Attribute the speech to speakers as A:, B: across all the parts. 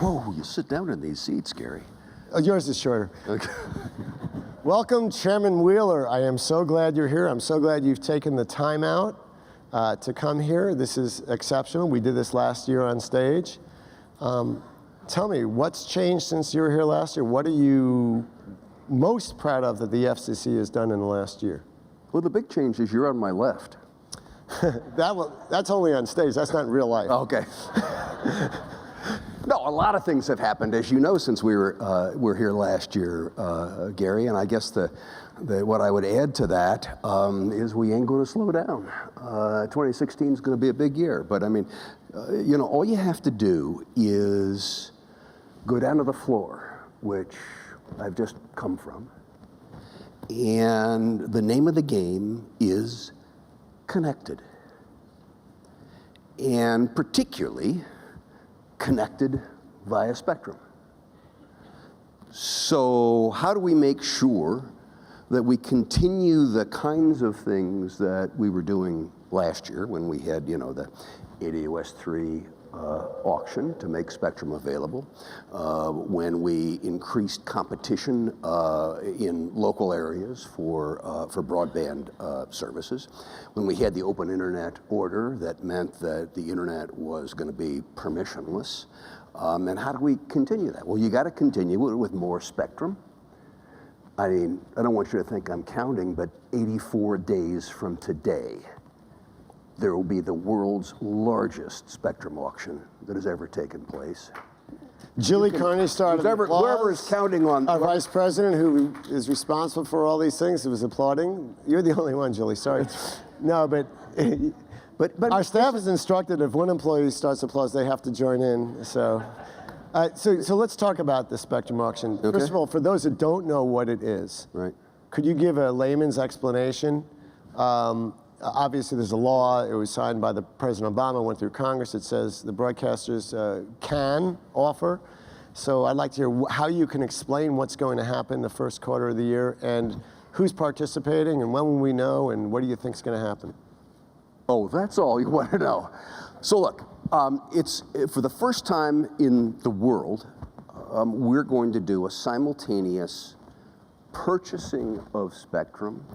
A: Whoa, you sit down in these seats, Gary.
B: Oh, yours is shorter.
A: Okay.
B: Welcome, Chairman Wheeler. I am so glad you're here. I'm so glad you've taken the time out to come here. This is exceptional. We did this last year on stage. Tell me, what's changed since you were here last year? What are you most proud of that the FCC has done in the last year?
A: Well, the big change is you're on my left.
B: That's only on stage. That's not in real life.
A: Okay. No, a lot of things have happened, as you know, since we were here last year, Gary. And I guess what I would add to that is we ain't going to slow down. 2016 is going to be a big year. But I mean, you know, all you have to do is go down to the floor, which I've just come from, and the name of the game is connected, and particularly connected via spectrum. So how do we make sure that we continue the kinds of things that we were doing last year when we had, you know, the AWS-3 auction to make spectrum available, when we increased competition in local areas for broadband services, when we had the open internet order that meant that the internet was going to be permissionless. And how do we continue that? Well, you got to continue it with more spectrum. I mean, I don't want you to think I'm counting, but 84 days from today, there will be the world's largest spectrum auction that has ever taken place.
B: Julie Carney started
A: whoever is counting on
B: our vice president, who is responsible for all these things, who was applauding. You're the only one, Julie. Sorry. No, but our staff is instructed if one employee starts applause, they have to join in. So let's talk about the spectrum auction. Okay. First of all, for those that don't know what it is,
A: right? Could
B: you give a layman's explanation? Obviously, there's a law. It was signed by the President Obama, went through Congress. It says the broadcasters can offer. So I'd like to hear how you can explain what's going to happen the first quarter of the year, and who's participating, and when will we know, and what do you think is going to happen?
A: Oh, that's all you want to know. So look, it's for the first time in the world, we're going to do a simultaneous purchasing of spectrum,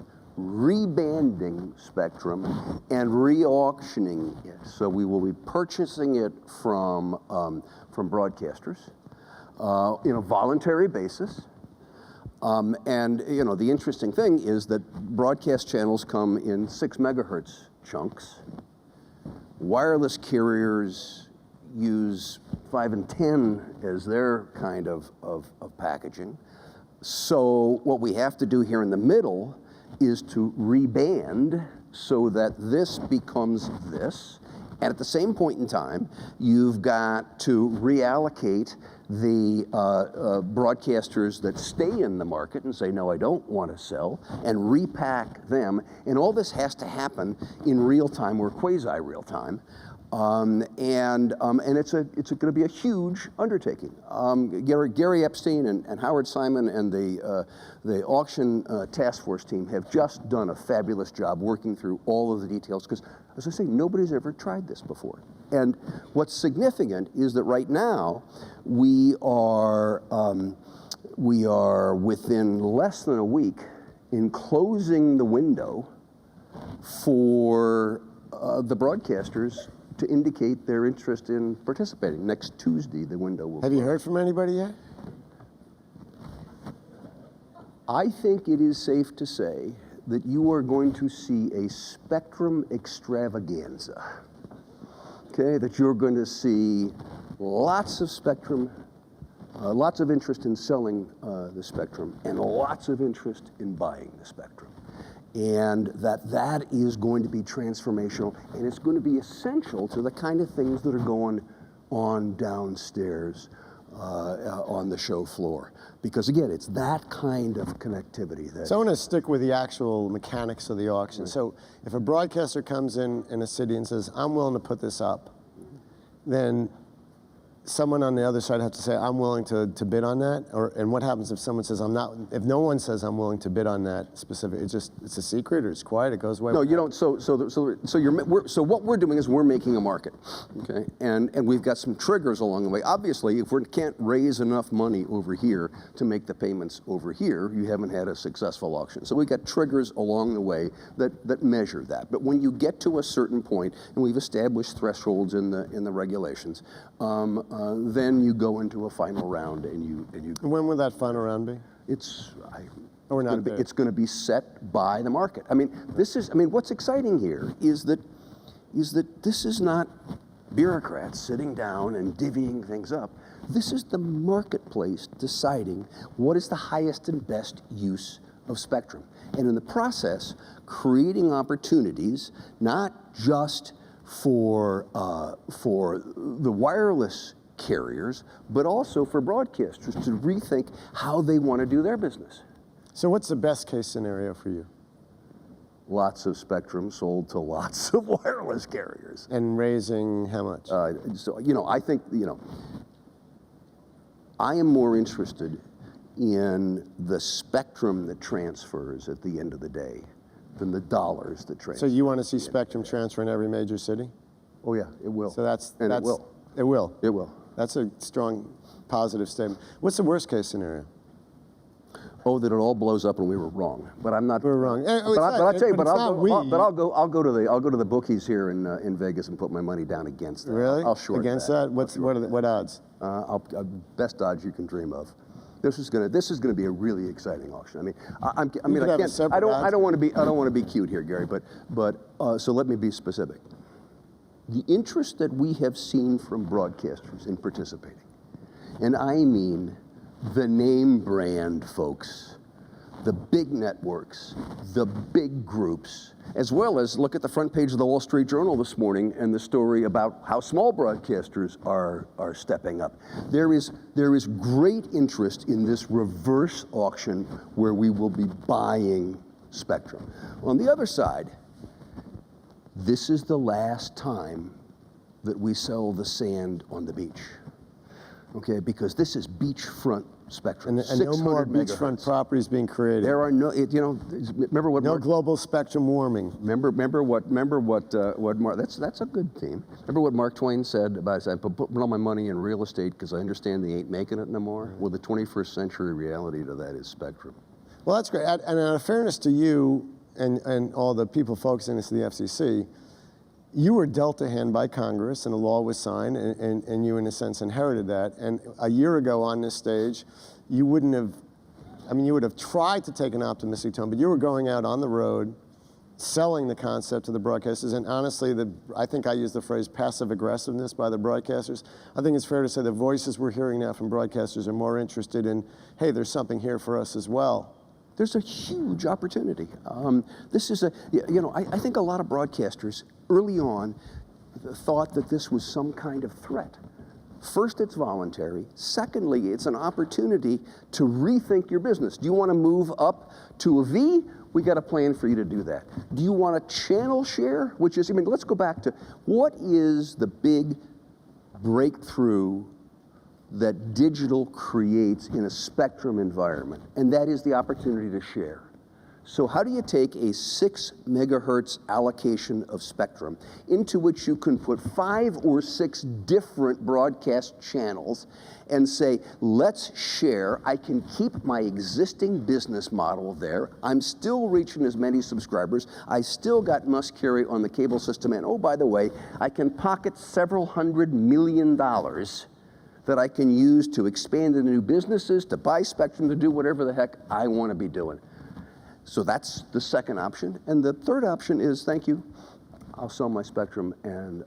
A: rebanding spectrum, and re-auctioning it. So we will be purchasing it from broadcasters in a voluntary basis. And you know, the interesting thing is that broadcast channels come in 6 megahertz chunks. Wireless carriers use 5 and 10 as their kind of packaging. So what we have to do here in the middle is to reband so that this becomes this. And at the same point in time, you've got to reallocate the broadcasters that stay in the market and say, no, I don't want to sell, and repack them. And all this has to happen in real time or quasi-real time. And it's going to be a huge undertaking. Gary Epstein and Howard Simon and the auction task force team have just done a fabulous job working through all of the details, because, as I say, nobody's ever tried this before. And what's significant is that right now we are within less than a week in closing the window for the broadcasters to indicate their interest in participating. Next Tuesday, the window will close.
B: Have you heard from anybody yet?
A: I think it is safe to say that you are going to see a spectrum extravaganza. Okay, that you're going to see lots of spectrum, lots of interest in selling the spectrum, and lots of interest in buying the spectrum. And that is going to be transformational, and it's going to be essential to the kind of things that are going on downstairs on the show floor. Because again, it's that kind of connectivity that...
B: So I want to stick with the actual mechanics of the auction. Right. So if a broadcaster comes in a city and says, I'm willing to put this up, then someone on the other side have to say, I'm willing to bid on that? And what happens if someone says, I'm not, if no one says I'm willing to bid on that specific, it's a secret or it's quiet, it goes away?
A: No, you don't. So what we're doing is we're making a market, okay? And we've got some triggers along the way. Obviously, if we can't raise enough money over here to make the payments over here, you haven't had a successful auction. So we've got triggers along the way that measure that. But when you get to a certain point, and we've established thresholds in the regulations, then you go into a final round, and you.
B: When will that final round be?
A: It's going to be set by the market. I mean, what's exciting here is that this is not bureaucrats sitting down and divvying things up. This is the marketplace deciding what is the highest and best use of spectrum, and in the process, creating opportunities not just for the wireless carriers, but also for broadcasters to rethink how they want to do their business.
B: So what's the best case scenario for you?
A: Lots of spectrum sold to lots of wireless carriers.
B: And raising how much?
A: I think, I am more interested in the spectrum that transfers at the end of the day than the dollars that transfer.
B: So you want to see spectrum transfer in every major city?
A: Oh yeah, it will.
B: So it will.
A: It will. It will.
B: That's a strong positive statement. What's the worst case scenario?
A: Oh, that it all blows up and we were wrong. But I'm not.
B: We're wrong.
A: But I'll tell you. But I'll go to the bookies here in Vegas and put my money down against that.
B: Really?
A: I'll short
B: against that. What odds?
A: Best odds you can dream of. This is gonna be a really exciting auction. I mean, I don't want to be cute here, Gary. But so let me be specific. The interest that we have seen from broadcasters in participating, and I mean the name brand folks, the big networks, the big groups, as well as look at the front page of the Wall Street Journal this morning and the story about how small broadcasters are stepping up. There is great interest in this reverse auction where we will be buying spectrum. On the other side, this is the last time that we sell the sand on the beach, okay? Because this is beachfront spectrum.
B: And no more beachfront properties being created.
A: There are no, remember what?
B: No global spectrum warming.
A: Remember what Mark? That's a good theme. Remember what Mark Twain said about? I put all my money in real estate because I understand they ain't making it no more. Well, the 21st century reality to that is spectrum.
B: Well, that's great. And out of fairness to you and all the people focusing this to the FCC, you were dealt a hand by Congress and a law was signed and you in a sense inherited that. And a year ago on this stage, you would have tried to take an optimistic tone, but you were going out on the road selling the concept to the broadcasters. And honestly, I think I used the phrase passive aggressiveness by the broadcasters. I think it's fair to say the voices we're hearing now from broadcasters are more interested in, hey, there's something here for us as well.
A: There's a huge opportunity. This is I think a lot of broadcasters early on thought that this was some kind of threat. First, it's voluntary. Secondly, it's an opportunity to rethink your business. Do you want to move up to a V? We got a plan for you to do that. Do you want a channel share? Which is, let's go back to what is the big breakthrough that digital creates in a spectrum environment, and that is the opportunity to share. So how do you take a 6 megahertz allocation of spectrum into which you can put 5 or 6 different broadcast channels and say, let's share, I can keep my existing business model there, I'm still reaching as many subscribers, I still got must carry on the cable system, and oh, by the way, I can pocket several $100 million that I can use to expand into new businesses, to buy spectrum, to do whatever the heck I want to be doing. So that's the second option. And the third option is, thank you, I'll sell my spectrum and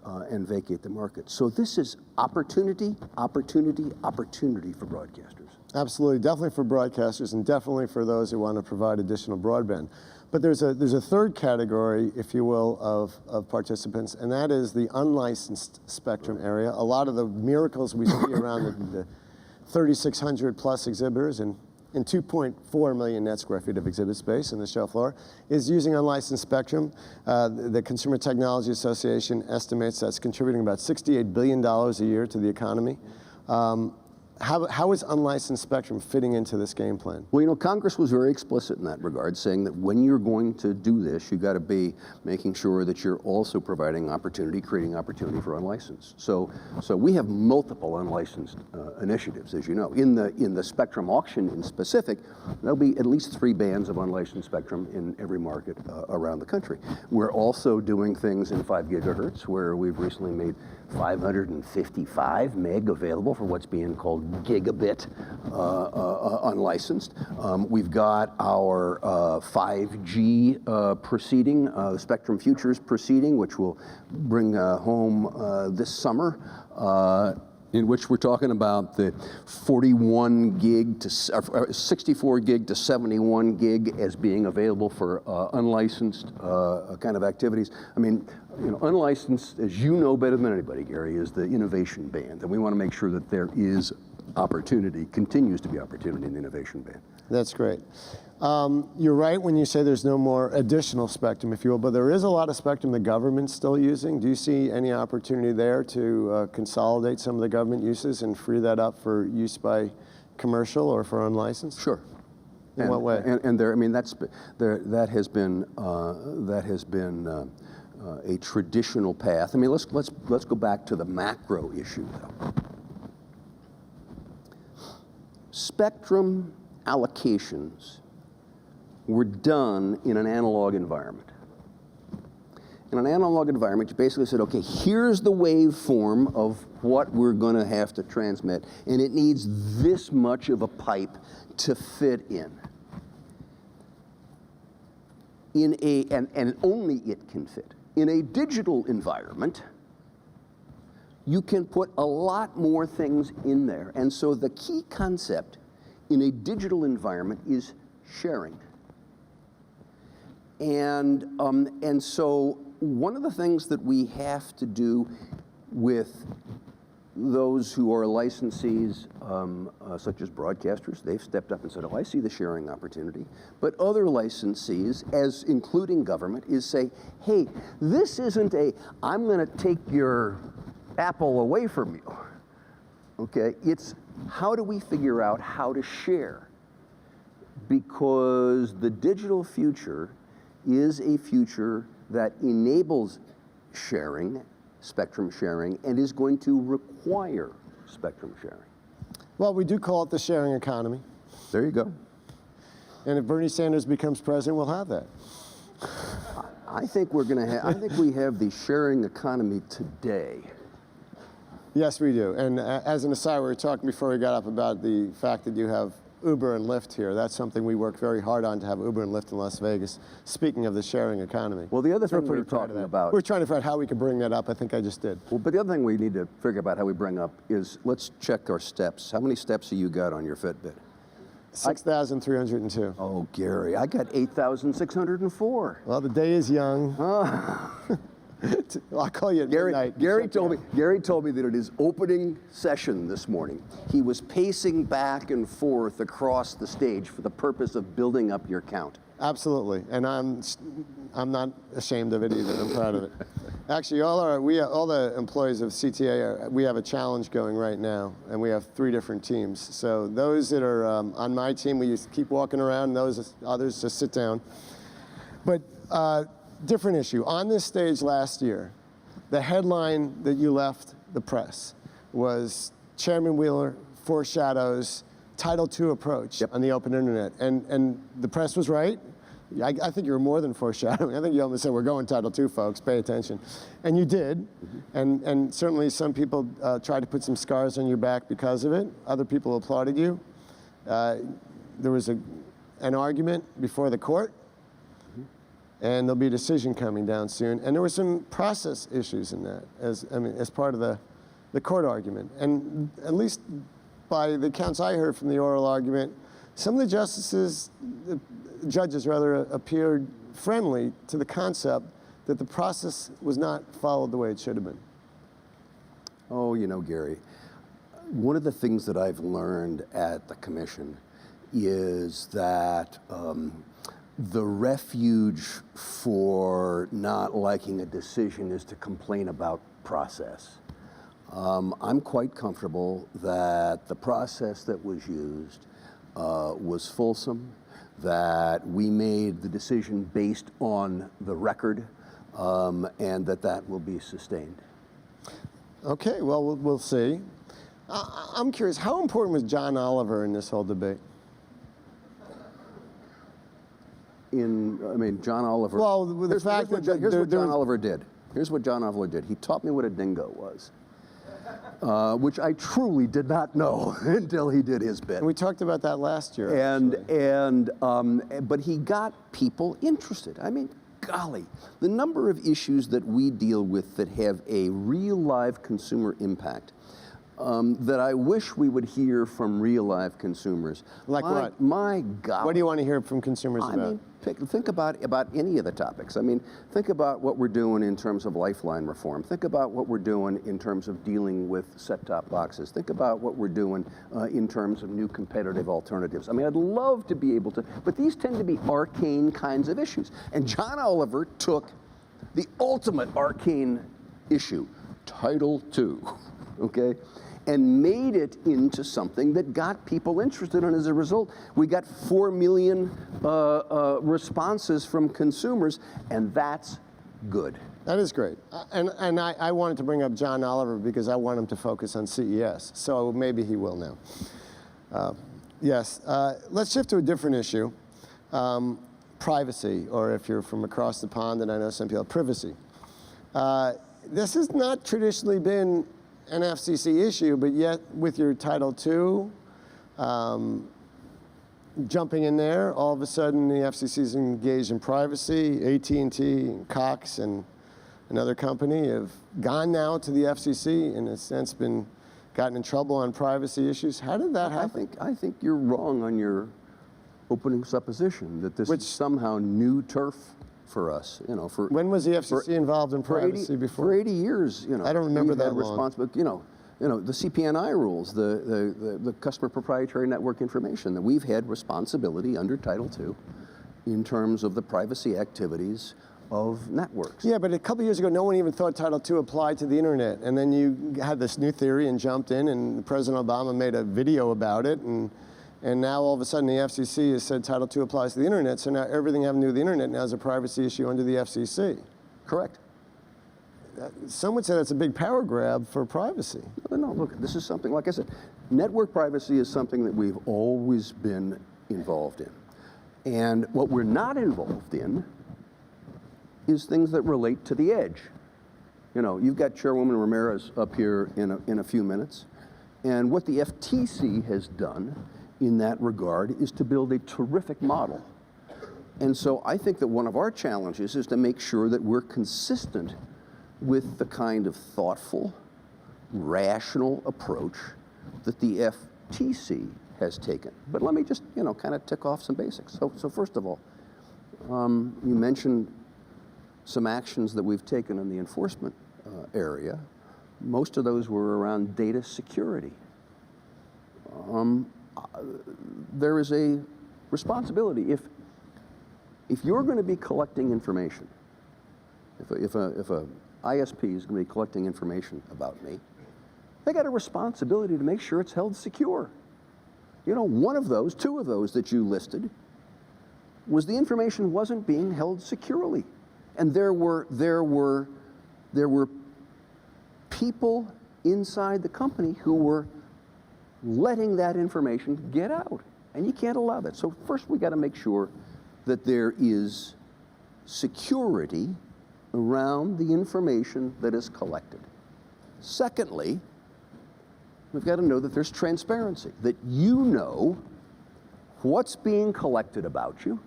A: vacate the market. So this is opportunity, opportunity, opportunity for broadcasters.
B: Absolutely, definitely for broadcasters and definitely for those who want to provide additional broadband. But there's a third category, if you will, of participants, and that is the unlicensed spectrum area. A lot of the miracles we see around the 3,600 plus exhibitors and 2.4 million net square feet of exhibit space in the show floor is using unlicensed spectrum. The Consumer Technology Association estimates that's contributing about $68 billion a year to the economy. How is unlicensed spectrum fitting into this game plan?
A: Well, you know, Congress was very explicit in that regard, saying that when you're going to do this, you got to be making sure that you're also providing opportunity, creating opportunity for unlicensed. So we have multiple unlicensed initiatives, as you know. In the spectrum auction in specific, there'll be at least 3 bands of unlicensed spectrum in every market around the country. We're also doing things in 5 gigahertz, where we've recently made 555 meg available for what's being called gigabit unlicensed. We've got our 5G proceeding, the Spectrum Futures proceeding, which we'll bring home this summer, in which we're talking about the 41 gig to 64 gig to 71 gig as being available for unlicensed kind of activities. I mean, you know, unlicensed, as you know better than anybody, Gary, is the innovation band, and we want to make sure that there is opportunity, continues to be opportunity in the innovation band.
B: That's great. You're right when you say there's no more additional spectrum, if you will, but there is a lot of spectrum the government's still using. Do you see any opportunity there to consolidate some of the government uses and free that up for use by commercial or for unlicensed?
A: Sure.
B: In what way?
A: And there, I mean, that has been a traditional path. I mean, let's go back to the macro issue, though. Spectrum allocations were done in an analog environment. In an analog environment, you basically said, okay, here's the waveform of what we're going to have to transmit, and it needs this much of a pipe to fit in. And only it can fit. In a digital environment, you can put a lot more things in there. And so the key concept in a digital environment is sharing. And so one of the things that we have to do with those who are licensees, such as broadcasters, they've stepped up and said, oh, I see the sharing opportunity. But other licensees, as including government, is say, hey, this isn't I'm going to take your apple away from you. Okay, it's how do we figure out how to share? Because the digital future is a future that enables sharing, spectrum sharing, and is going to require spectrum sharing.
B: Well, we do call it the sharing economy.
A: There you go.
B: And if Bernie Sanders becomes president, we'll have that.
A: I think we're going to have, I think we have the sharing economy today.
B: Yes, we do. And as an aside, we were talking before we got up about the fact that you have Uber and Lyft here. That's something we work very hard on, to have Uber and Lyft in Las Vegas. Speaking of the sharing economy.
A: Well, the other thing
B: we're
A: we're talking about.
B: We're trying to figure out how we can bring that up. I think I just did.
A: Well, but the other thing we need to figure out how we bring up is, let's check our steps. How many steps have you got on your Fitbit?
B: 6,302.
A: Oh, Gary, I got 8,604.
B: Well, the day is young. I'll call you at midnight.
A: Gary told me that at his opening session this morning, he was pacing back and forth across the stage for the purpose of building up your count.
B: Absolutely, and I'm not ashamed of it either. I'm proud of it. Actually, all the employees of CTA, we have a challenge going right now, and we have 3 different teams. So those that are on my team, we just keep walking around, and those others just sit down. But different issue. On this stage last year, the headline that you left the press was Chairman Wheeler foreshadows Title II approach on the open internet. And the press was right. I think you were more than foreshadowing. I think you almost said, we're going Title II, folks, pay attention. And you did. And certainly some people tried to put some scars on your back because of it. Other people applauded you. There was an argument before the court. And there'll be a decision coming down soon. And there were some process issues in that, as part of the court argument. And at least by the accounts I heard from the oral argument, some of the judges appeared friendly to the concept that the process was not followed the way it should have been.
A: Oh, you know, Gary, one of the things that I've learned at the commission is that the refuge for not liking a decision is to complain about process. I'm quite comfortable that the process that was used was fulsome, that we made the decision based on the record, and that will be sustained.
B: Okay, well, we'll see. I'm curious, how important was John Oliver in this whole debate?
A: John Oliver.
B: Well, the fact that
A: here's what John Oliver did. Here's what John Oliver did. He taught me what a dingo was, which I truly did not know until he did his bit.
B: And we talked about that last year.
A: But he got people interested. I mean, golly, the number of issues that we deal with that have a real live consumer impact. That I wish we would hear from real live consumers.
B: Like what?
A: My God.
B: What do you want to hear from consumers about?
A: I mean, think about any of the topics. I mean, think about what we're doing in terms of lifeline reform. Think about what we're doing in terms of dealing with set-top boxes. Think about what we're doing in terms of new competitive alternatives. I mean, I'd love to be able to, but these tend to be arcane kinds of issues. And John Oliver took the ultimate arcane issue, Title II, okay? And made it into something that got people interested, and as a result, we got 4 million responses from consumers, and that's good.
B: That is great. And I wanted to bring up John Oliver because I want him to focus on CES, so maybe he will now. Yes, let's shift to a different issue, privacy, or if you're from across the pond, and I know some people, privacy. This has not traditionally been an FCC issue, but yet with your Title II jumping in there, all of a sudden the FCC is engaged in privacy. AT&T and Cox and another company have gone now to the FCC, in a sense, gotten in trouble on privacy issues. How did that happen?
A: I think you're wrong on your opening supposition that this is somehow new turf for us. You know,
B: when was the FCC involved in privacy before?
A: For 80 years, you know.
B: I don't remember that long.
A: You know, the CP&I rules, the customer proprietary network information, that we've had responsibility under Title II in terms of the privacy activities of networks.
B: Yeah, but a couple years ago, no one even thought Title II applied to the internet. And then you had this new theory and jumped in, and President Obama made a video about it. And now all of a sudden the FCC has said Title II applies to the internet, so now everything having to do with the internet now is a privacy issue under the FCC.
A: Correct.
B: Some would say that's a big power grab for privacy.
A: No, look, this is something, like I said, network privacy is something that we've always been involved in. And what we're not involved in is things that relate to the edge. You know, you've got Chairwoman Ramirez up here in a few minutes, and what the FTC has done in that regard is to build a terrific model. And so I think that one of our challenges is to make sure that we're consistent with the kind of thoughtful, rational approach that the FTC has taken. But let me just, you know, kind of tick off some basics. So first of all, you mentioned some actions that we've taken in the enforcement area. Most of those were around data security. There is a responsibility. If you're going to be collecting information, if a ISP is going to be collecting information about me, they got a responsibility to make sure it's held secure. You know, two of those that you listed was the information wasn't being held securely. And there were people inside the company who were letting that information get out. And you can't allow that. So first we got to make sure that there is security around the information that is collected. Secondly, we've got to know that there's transparency, that you know what's being collected about you,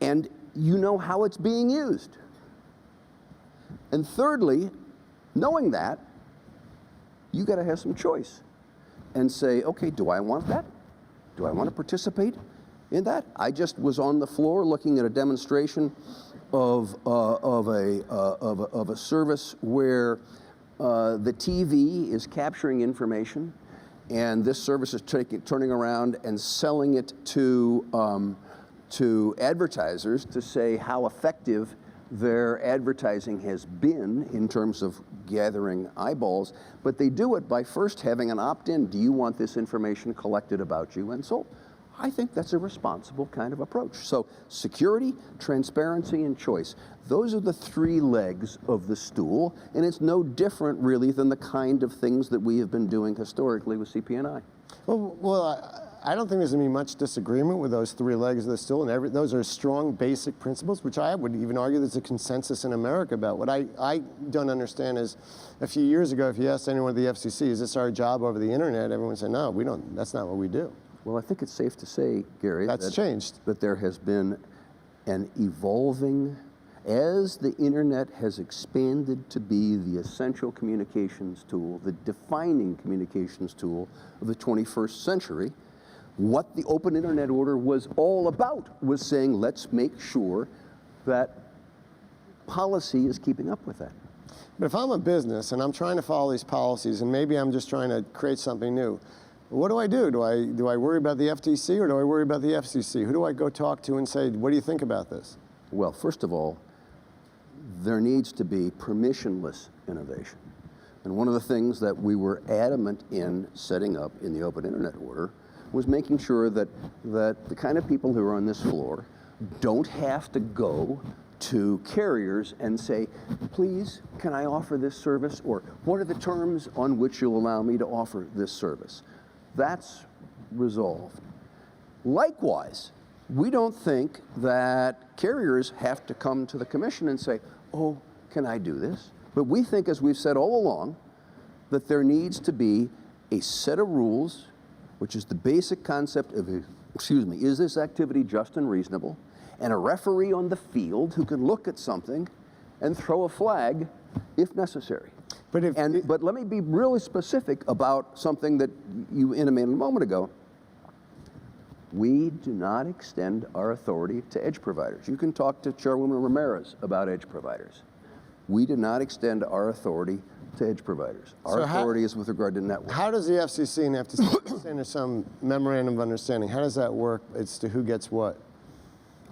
A: and you know how it's being used. And thirdly, knowing that, you got to have some choice and say, okay, do I want that? Do I want to participate in that? I just was on the floor looking at a demonstration of a service where the TV is capturing information, and this service is turning around and selling it to advertisers to say how effective their advertising has been in terms of gathering eyeballs, but they do it by first having an opt-in. Do you want this information collected about you and sold? I think that's a responsible kind of approach. So security, transparency, and choice. Those are the three legs of the stool, and it's no different really than the kind of things that we have been doing historically with CP&I.
B: Well, I don't think there's going to be much disagreement with those three legs of the stool, and those are strong basic principles, which I would even argue there's a consensus in America about. What I don't understand is, a few years ago, if you asked anyone at the FCC, is this our job over the internet, everyone would say, no, we don't, that's not what we do.
A: Well, I think it's safe to say, Gary,
B: changed.
A: That there has been an evolving, as the internet has expanded to be the essential communications tool, the defining communications tool of the 21st century, what the Open Internet Order was all about was saying, let's make sure that policy is keeping up with that.
B: But if I'm a business and I'm trying to follow these policies, and maybe I'm just trying to create something new, what do I do? Do I worry about the FTC or do I worry about the FCC? Who do I go talk to and say, what do you think about this?
A: Well, first of all, there needs to be permissionless innovation. And one of the things that we were adamant in setting up in the Open Internet Order was making sure that the kind of people who are on this floor don't have to go to carriers and say, please, can I offer this service? Or what are the terms on which you'll allow me to offer this service? That's resolved. Likewise, we don't think that carriers have to come to the commission and say, oh, can I do this? But we think, as we've said all along, that there needs to be a set of rules, which is the basic concept of, is this activity just and reasonable? And a referee on the field who can look at something and throw a flag if necessary. But let me be really specific about something that you intimated a moment ago. We do not extend our authority to edge providers. You can talk to Chairwoman Ramirez about edge providers. We do not extend our authority to edge providers. Our authority is with regard to networks.
B: How does the FCC and FTC understand there's some memorandum of understanding? How does that work as to who gets what?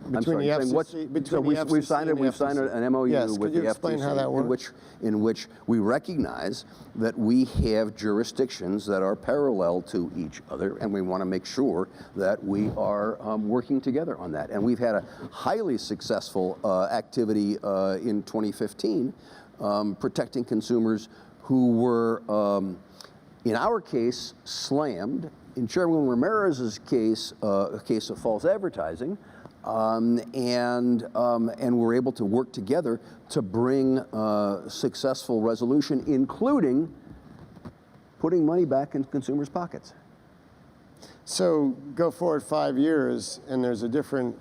B: Between the FCC,
A: we've signed an MOU
B: yes,
A: with
B: could you
A: the
B: explain
A: FTC
B: how that works?
A: in which we recognize that we have jurisdictions that are parallel to each other, and we want to make sure that we are working together on that. And we've had a highly successful activity in 2015 protecting consumers who were, in our case, slammed. In Chairwoman Ramirez's case, a case of false advertising. And we're able to work together to bring successful resolution, including putting money back in consumers' pockets.
B: So go forward 5 years, and there's a different,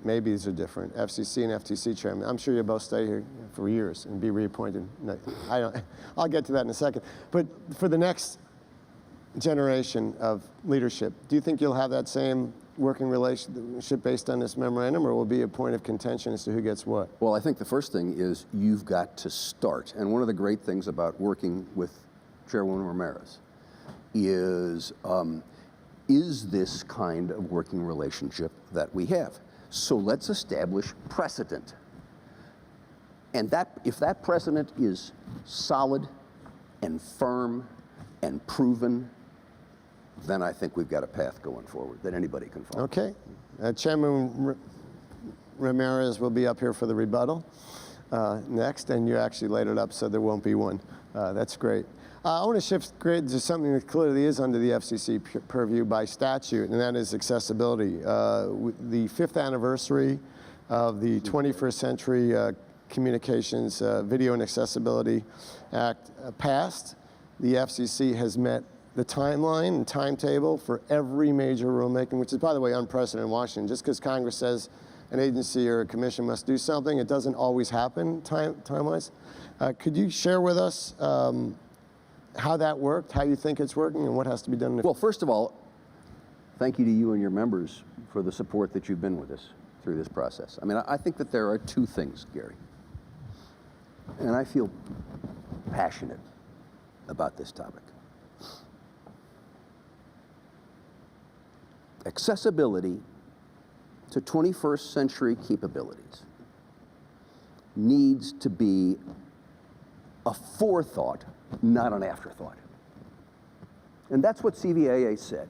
B: maybe these are different, FCC and FTC chairman. I'm sure you'll both stay here for years and be reappointed. No, I'll get to that in a second. But for the next generation of leadership, do you think you'll have that same working relationship based on this memorandum, or will be a point of contention as to who gets what?
A: Well, I think the first thing is you've got to start. And one of the great things about working with Chairwoman Ramirez is this kind of working relationship that we have. So let's establish precedent. And if that precedent is solid and firm and proven, then I think we've got a path going forward that anybody can follow.
B: Okay. Chairman Ramirez will be up here for the rebuttal next, and you actually laid it up so there won't be one. That's great. I want to shift to something that clearly is under the FCC purview by statute, and that is accessibility. The 5th anniversary of the 21st Century Communications Video and Accessibility Act passed. The FCC has met the timeline and timetable for every major rulemaking, which is, by the way, unprecedented in Washington. Just because Congress says an agency or a commission must do something, it doesn't always happen time-wise. Could you share with us how that worked, how you think it's working, and what has to be done?
A: Well, first of all, thank you to you and your members for the support that you've been with us through this process. I mean, I think that there are two things, Gary, and I feel passionate about this topic. Accessibility to 21st century capabilities needs to be a forethought, not an afterthought. And that's what CVAA said.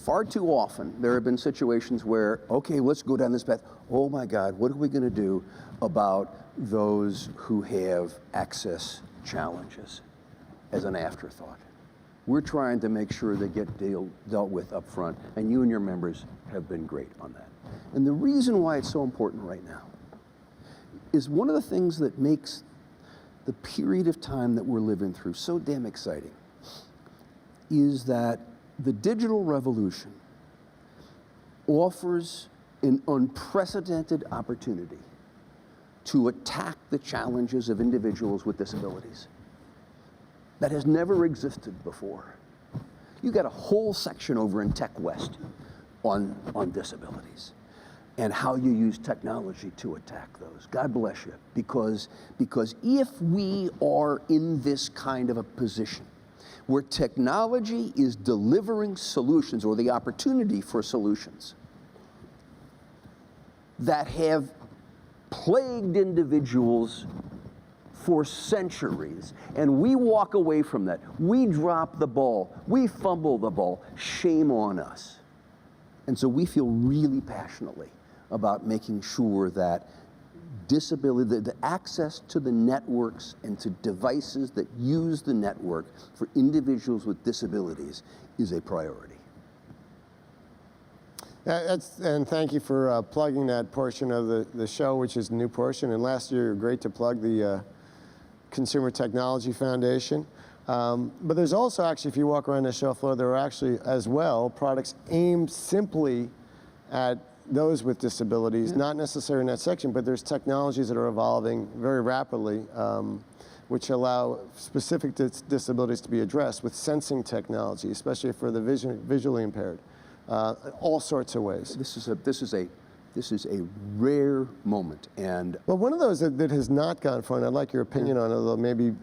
A: Far too often, there have been situations where, okay, let's go down this path. Oh my God, what are we going to do about those who have access challenges as an afterthought? We're trying to make sure they get dealt with up front, and you and your members have been great on that. And the reason why it's so important right now is one of the things that makes the period of time that we're living through so damn exciting is that the digital revolution offers an unprecedented opportunity to attack the challenges of individuals with disabilities that has never existed before. You got a whole section over in Tech West on disabilities and how you use technology to attack those. God bless you, because if we are in this kind of a position where technology is delivering solutions, or the opportunity for solutions, that have plagued individuals for centuries, and we walk away from that, we drop the ball, we fumble the ball, shame on us. And so we feel really passionately about making sure that disability, the access to the networks and to devices that use the network for individuals with disabilities is a priority.
B: And thank you for plugging that portion of the show, which is a new portion. And last year, you were great to plug the Consumer Technology Foundation. But there's also actually, if you walk around the show floor, there are actually as well products aimed simply at those with disabilities, not necessarily in that section, but there's technologies that are evolving very rapidly, which allow specific disabilities to be addressed with sensing technology, especially for the visually impaired, all sorts of ways.
A: This is a rare moment, and
B: well, one of those that has not gone far, and I'd like your opinion on it, although maybe,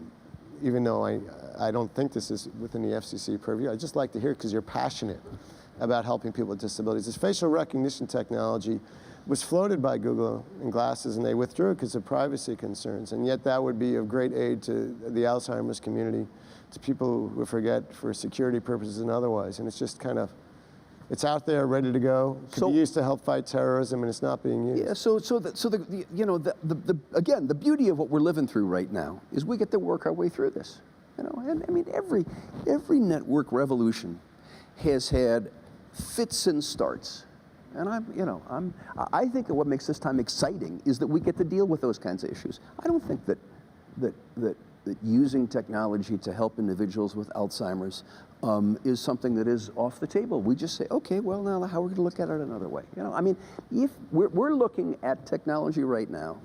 B: even though I don't think this is within the FCC purview, I'd just like to hear it because you're passionate about helping people with disabilities. This facial recognition technology was floated by Google and Glasses, and they withdrew it because of privacy concerns, and yet that would be of great aid to the Alzheimer's community, to people who forget for security purposes and otherwise, and it's just kind of, it's out there, ready to go. It could be used to help fight terrorism, and it's not being used.
A: Yeah. Again, the beauty of what we're living through right now is we get to work our way through this. And I mean, every network revolution has had fits and starts, and I think that what makes this time exciting is that we get to deal with those kinds of issues. I don't think that using technology to help individuals with Alzheimer's is something that is off the table. We just say, okay, well, now how are we going to look at it another way? I mean, if we're looking at technology right now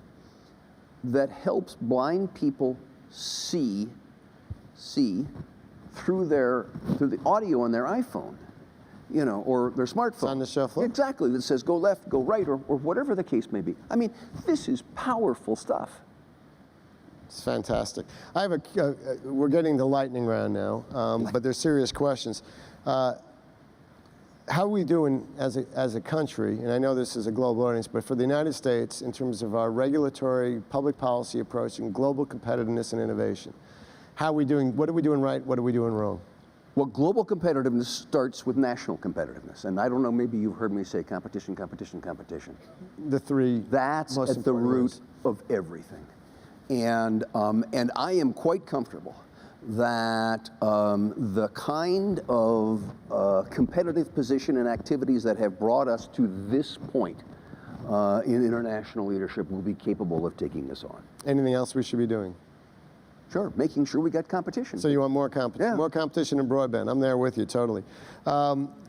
A: that helps blind people see through the audio on their iPhone, or their smartphone.
B: It's on the shelf.
A: Exactly, that says go left, go right, or whatever the case may be. I mean, this is powerful stuff.
B: It's fantastic. I have we're getting the lightning round now, but they're serious questions. How are we doing as a country, and I know this is a global audience, but for the United States, in terms of our regulatory public policy approach and global competitiveness and innovation? How are we doing? What are we doing right? What are we doing wrong?
A: Well, global competitiveness starts with national competitiveness. And I don't know, maybe you've heard me say competition, competition, competition.
B: The three
A: That's at the root of everything. And I am quite comfortable that the kind of competitive position and activities that have brought us to this point in international leadership will be capable of taking us on.
B: Anything else we should be doing?
A: Sure, making sure we got competition.
B: So you want more competition?
A: Yeah.
B: More competition in broadband. I'm there with you, totally.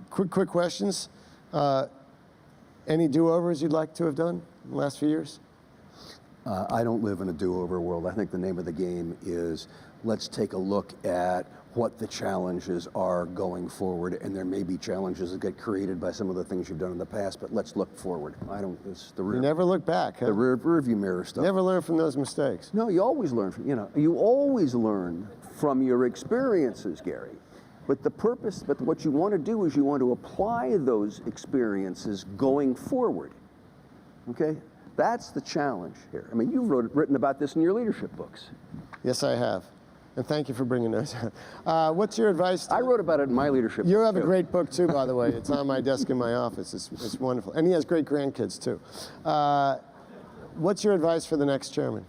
B: Quick questions. Any do-overs you'd like to have done in the last few years?
A: I don't live in a do-over world. I think the name of the game is let's take a look at what the challenges are going forward, and there may be challenges that get created by some of the things you've done in the past, but let's look forward. It's the rear.
B: You never look back, huh?
A: The rearview mirror stuff.
B: Never learn from those mistakes.
A: No, you always learn from, you always learn from your experiences, Gary. But what you want to do is you want to apply those experiences going forward. Okay? That's the challenge here. I mean, you've written about this in your leadership books.
B: Yes, I have. And thank you for bringing those out. What's your advice?
A: I wrote about it in my leadership
B: You
A: book,
B: have a
A: too.
B: great book, too, by the way. It's on my desk in my office. It's wonderful. And he has great grandkids, too. What's your advice for the next chairman?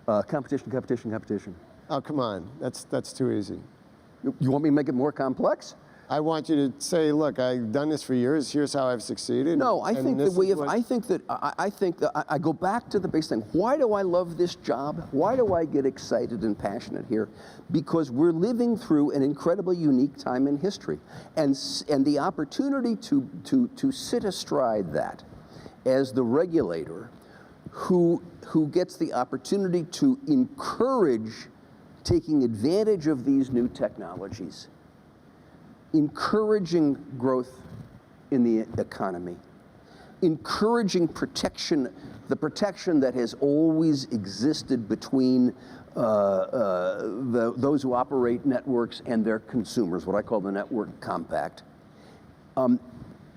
A: Competition, competition, competition.
B: Oh, come on. That's too easy.
A: You want me to make it more complex?
B: I want you to say, look, I've done this for years. Here's how I've succeeded.
A: No, I
B: and
A: think
B: this
A: that we
B: is
A: have.
B: what-
A: I think that I go back to the base thing. Why do I love this job? Why do I get excited and passionate here? Because we're living through an incredibly unique time in history, and the opportunity to sit astride that as the regulator, who gets the opportunity to encourage taking advantage of these new technologies, encouraging growth in the economy, encouraging protection, the protection that has always existed between those who operate networks and their consumers, what I call the network compact, and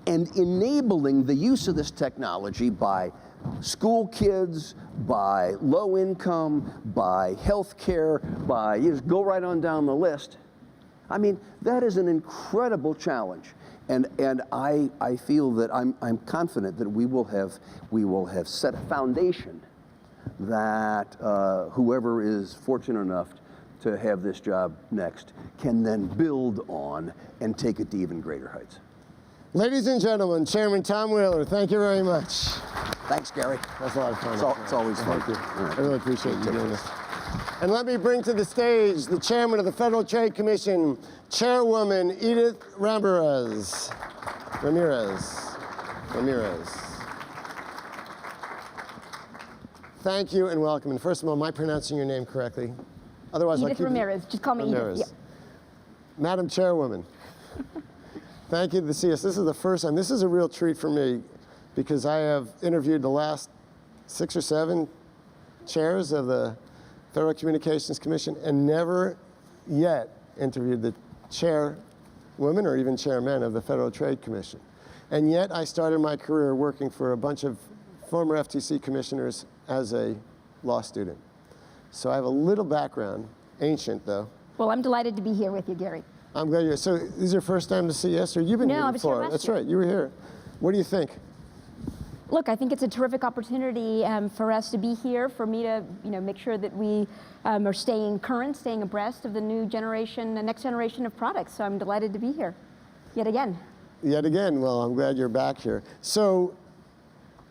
A: enabling the use of this technology by school kids, by low income, by healthcare, by, you just go right on down the list. I mean, that is an incredible challenge, and I feel that I'm confident that we will have set a foundation that whoever is fortunate enough to have this job next can then build on and take it to even greater heights.
B: Ladies and gentlemen, Chairman Tom Wheeler, thank you very much.
A: Thanks, Gary.
B: That's a lot of fun.
A: It's always fun.
B: Thank you.
A: All right.
B: I really appreciate you
A: Take
B: doing
A: care.
B: this. And let me bring to the stage the chairman of the Federal Trade Commission, Chairwoman Edith Ramirez. Thank you and welcome. And first of all, am I pronouncing your name correctly? Otherwise, I'll
C: Edith
B: keep
C: Ramirez. Just call me
B: Ramirez.
C: Edith.
B: Madam Chairwoman, thank you to see us. This is the first time. This is a real treat for me because I have interviewed the last 6 or 7 chairs of the Federal Communications Commission and never yet interviewed the chairwoman or even chairman of the Federal Trade Commission. And yet I started my career working for a bunch of former FTC commissioners as a law student. So I have a little background, ancient though.
C: Well, I'm delighted to be here with you, Gary.
B: I'm glad you're, so this is your first time to see us, or you've been
C: No,
B: here
C: I was here
B: before?
C: last
B: That's
C: year.
B: right, you were here. What do you think?
C: Look, I think it's a terrific opportunity for us to be here, for me to make sure that we are staying current, staying abreast of the new generation, the next generation of products. So I'm delighted to be here yet again.
B: Yet again, well, I'm glad you're back here. So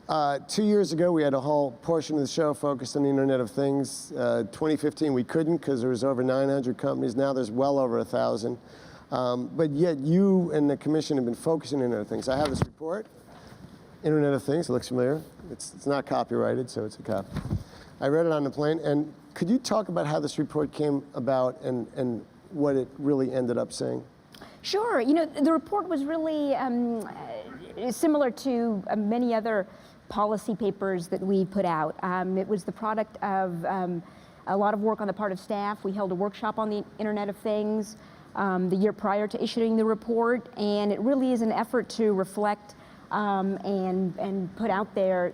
B: 2 years ago, we had a whole portion of the show focused on the Internet of Things. 2015, we couldn't because there was over 900 companies. Now there's well over 1,000. But yet you and the commission have been focusing on Internet of Things. I have this report, Internet of Things. It looks familiar. It's not copyrighted, so it's a copy. I read it on the plane. And could you talk about how this report came about and what it really ended up saying?
C: Sure. The report was really similar to many other policy papers that we put out. It was the product of a lot of work on the part of staff. We held a workshop on the Internet of Things the year prior to issuing the report, and it really is an effort to reflect and put out there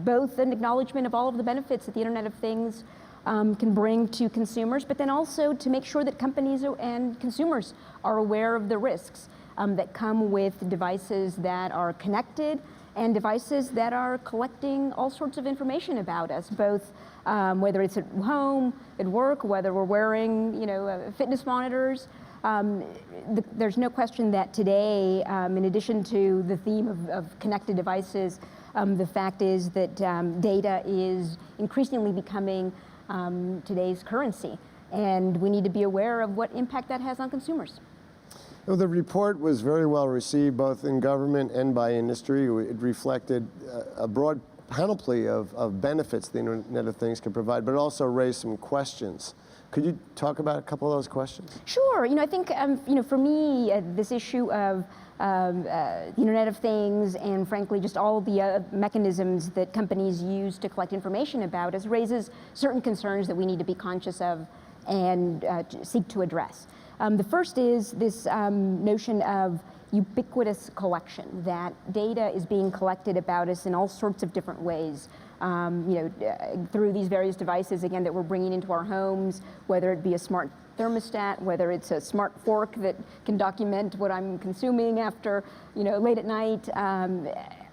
C: both an acknowledgement of all of the benefits that the Internet of Things can bring to consumers, but then also to make sure that companies and consumers are aware of the risks that come with devices that are connected and devices that are collecting all sorts of information about us, both whether it's at home, at work, whether we're wearing fitness monitors. There's no question that today, in addition to the theme of connected devices, the fact is that data is increasingly becoming today's currency, and we need to be aware of what impact that has on consumers.
B: Well, the report was very well received, both in government and by industry. It reflected a broad panoply of benefits the Internet of Things can provide, but it also raised some questions. Could you talk about a couple of those questions?
C: Sure. I think for me, this issue of the Internet of Things and frankly just all the mechanisms that companies use to collect information about us raises certain concerns that we need to be conscious of and seek to address. The first is this notion of ubiquitous collection, that data is being collected about us in all sorts of different ways. Through these various devices, again, that we're bringing into our homes, whether it be a smart thermostat, whether it's a smart fork that can document what I'm consuming after, late at night,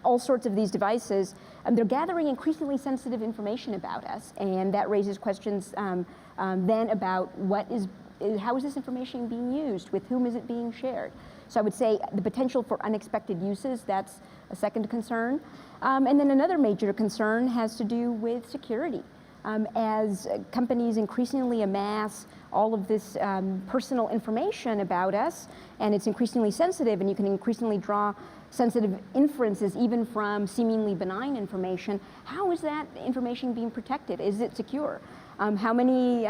C: all sorts of these devices. They're gathering increasingly sensitive information about us, and that raises questions then about how is this information being used, with whom is it being shared? So I would say the potential for unexpected uses, that's a second concern. And then another major concern has to do with security. As companies increasingly amass all of this personal information about us, and it's increasingly sensitive, and you can increasingly draw sensitive inferences even from seemingly benign information, how is that information being protected? Is it secure? How many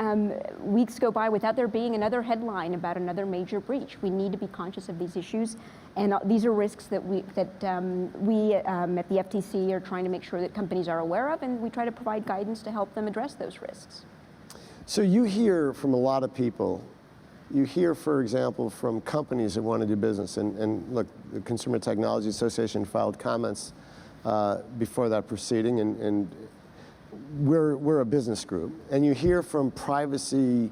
C: weeks go by without there being another headline about another major breach? We need to be conscious of these issues, and these are risks that we at the FTC are trying to make sure that companies are aware of, and we try to provide guidance to help them address those risks.
B: So you hear from a lot of people. You hear, for example, from companies that want to do business, and look, the Consumer Technology Association filed comments before that proceeding, and we're a business group, and you hear from privacy,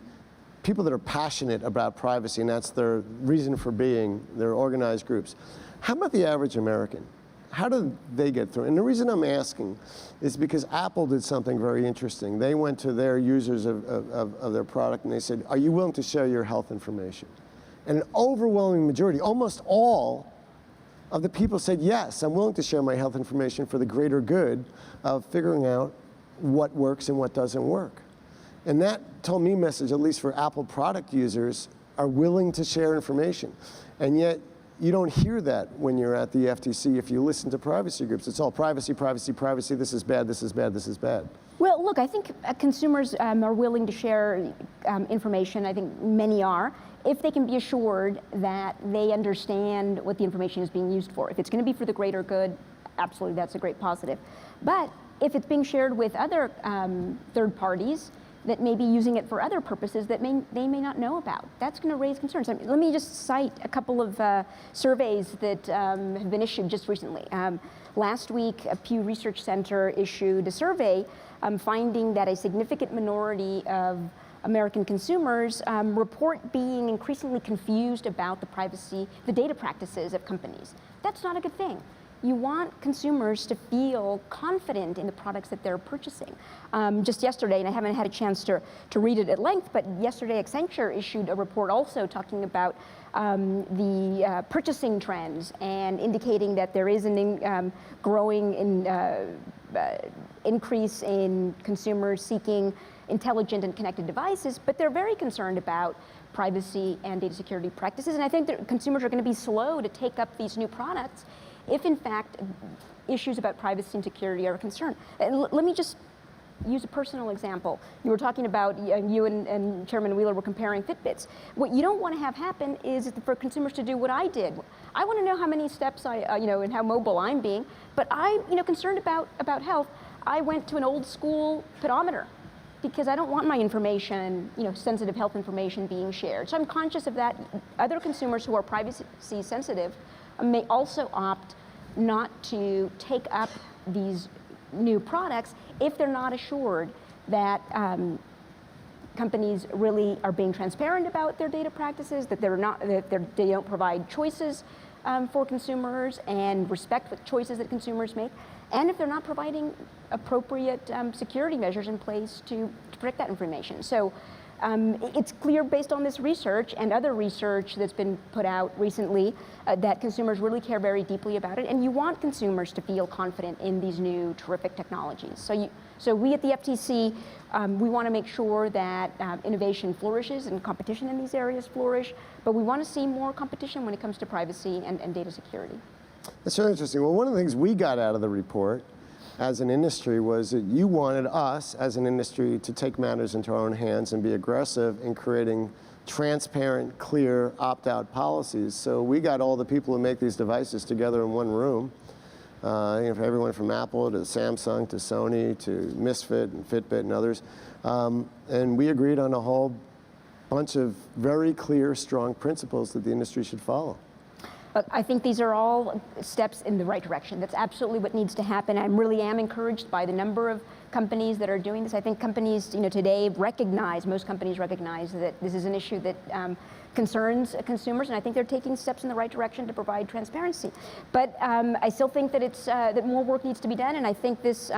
B: people that are passionate about privacy, and that's their reason for being, they're organized groups. How about the average American? How do they get through? And the reason I'm asking is because Apple did something very interesting. They went to their users of their product and they said, are you willing to share your health information? And an overwhelming majority, almost all of the people said, yes, I'm willing to share my health information for the greater good of figuring out what works and what doesn't work. And that told me a message, at least for Apple product users, are willing to share information. And yet, you don't hear that when you're at the FTC if you listen to privacy groups. It's all privacy, privacy, privacy, this is bad, this is bad, this is bad.
C: Well, look, I think consumers are willing to share information. I think many are, if they can be assured that they understand what the information is being used for. If it's going to be for the greater good, absolutely, that's a great positive. But if it's being shared with other third parties that may be using it for other purposes that they may not know about, that's going to raise concerns. I mean, let me just cite a couple of surveys that have been issued just recently. Last week, a Pew Research Center issued a survey finding that a significant minority of American consumers report being increasingly confused about the data practices of companies. That's not a good thing. You want consumers to feel confident in the products that they're purchasing. Just yesterday, and I haven't had a chance to read it at length, but yesterday Accenture issued a report also talking about the purchasing trends and indicating that there is an growing increase in consumers seeking intelligent and connected devices, but they're very concerned about privacy and data security practices, and I think that consumers are going to be slow to take up these new products if in fact issues about privacy and security are a concern. Let me just use a personal example. You were talking about, you and Chairman Wheeler were comparing Fitbits. What you don't want to have happen is for consumers to do what I did. I want to know how many steps and how mobile I'm being, but I'm, concerned about health. I went to an old school pedometer because I don't want my information, sensitive health information being shared. So I'm conscious of that. Other consumers who are privacy sensitive may also opt not to take up these new products if they're not assured that companies really are being transparent about their data practices, that they don't provide choices for consumers and respect the choices that consumers make, and if they're not providing appropriate security measures in place to protect that information. So it's clear based on this research and other research that's been put out recently that consumers really care very deeply about it, and you want consumers to feel confident in these new terrific technologies. So we at the FTC, we want to make sure that innovation flourishes and competition in these areas flourish, but we want to see more competition when it comes to privacy and data security.
B: That's really interesting. Well, one of the things we got out of the report as an industry was that you wanted us as an industry to take matters into our own hands and be aggressive in creating transparent, clear opt-out policies. So we got all the people who make these devices together in one room, for everyone from Apple to Samsung to Sony to Misfit and Fitbit and others, and we agreed on a whole bunch of very clear, strong principles that the industry should follow.
C: But I think these are all steps in the right direction. That's absolutely what needs to happen. I really am encouraged by the number of companies that are doing this. I think companies, today most companies recognize that this is an issue that concerns consumers, and I think they're taking steps in the right direction to provide transparency. But I still think that that more work needs to be done, and I think this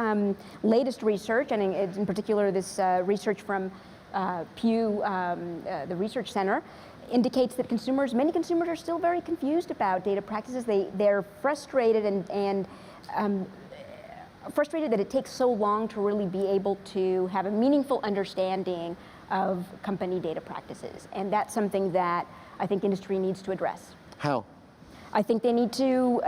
C: latest research, and in particular this research from Pew, the Research Center, indicates that many consumers are still very confused about data practices. They're frustrated and frustrated that it takes so long to really be able to have a meaningful understanding of company data practices. And that's something that I think industry needs to address.
B: How?
C: I think they need to